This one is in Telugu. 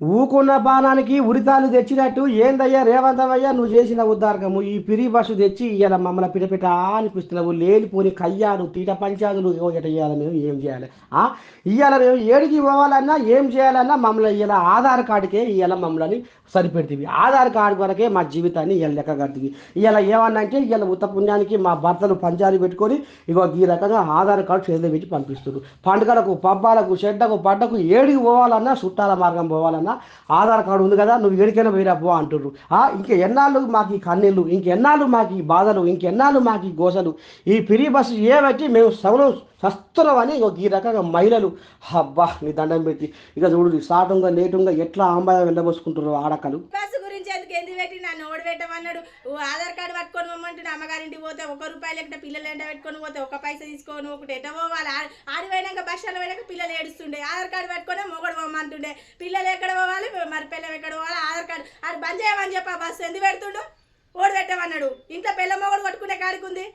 ఊకున్న బాణానికి ఉరితాలు తెచ్చినట్టు ఏందయ్యా రేవంతమయ్యా నువ్వు చేసిన ఉద్దారకము ఈ పిరి బస్సు తెచ్చి ఇవాళ మమ్మల్ని పిటపిట అనిపిస్తున్నావు లేనిపోని కయ్యాలు తీట పంచాదులు ఇట ఇవ్వాలి మేము ఏం చేయాలి ఇవాళ మేము ఏడికి పోవాలన్నా ఏం చేయాలన్నా మమ్మల్ని ఇలా ఆధార్ కార్డుకే ఇవాళ మమ్మల్ని సరిపెడుతుంది ఆధార్ కార్డు వరకే మా జీవితాన్ని ఇవాళ లెక్క కడుతుంది ఇవాళ ఏమన్నా అంటే ఇవాళ ఉత్త పుణ్యానికి మా భర్తలు పంచాలు పెట్టుకొని ఇగో ఈ రకంగా ఆధార్ కార్డు చేతిలో పెట్టి పంపిస్తారు పండుగలకు పబ్బాలకు చెడ్డకు పడ్డకు ఏడికి పోవాలన్నా చుట్టాల మార్గం పోవాలన్నా ఆధార్ కార్డు ఉంది కదా నువ్వు ఎడికైనా పోయిరా పో అంటుర్రు ఇంక ఎన్నాళ్ళు మాకు ఈ కన్నీళ్ళు ఇంకెన్నాళ్ళు మాకు ఈ బాధలు ఇంకెన్నాళ్ళు మాకు ఈ గోసలు ఈ పిరి బస్సు ఏబట్టి మేము సవలం సస్తున్నామని ఈ రకంగా మహిళలు అబ్బా నీ దండం పెట్టి ఇక చూడు సాటంగా నేటుంగా ఎట్లా ఆంబాయం వెళ్ళబోసుకుంటున్నారు ఆడకలు బస్సు గురించి ఎందుకు ఎందుకు పెట్టి నన్ను ఓడి పెట్టమన్నాడు ఆధార్ కార్డు పట్టుకొని పోమంటే అమ్మగారింటికి పోతే ₹1 లేకుండా పిల్లలు ఎండ పెట్టుకొని పోతే ఒక పైసా తీసుకోను ఒకటి ఎట్ట పోవాలి ఆడిపోయినాక బస్సులో పోయినాక పిల్లలు ఏడుస్తుండే ఆధార్ కార్డు పట్టుకొని మొగడు పోమంటుండే పిల్లలు ఎక్కడ పోవాలి మరి పిల్లలు ఎక్కడ పోవాలి ఆధార్ కార్డు అది బంద్ చేయమని చెప్పి ఆ బస్సు ఎందుకు పెడుతుండు ఓడి పెట్టమన్నాడు ఇంట్లో పిల్ల మొగడు పట్టుకునే కాడికి ఉంది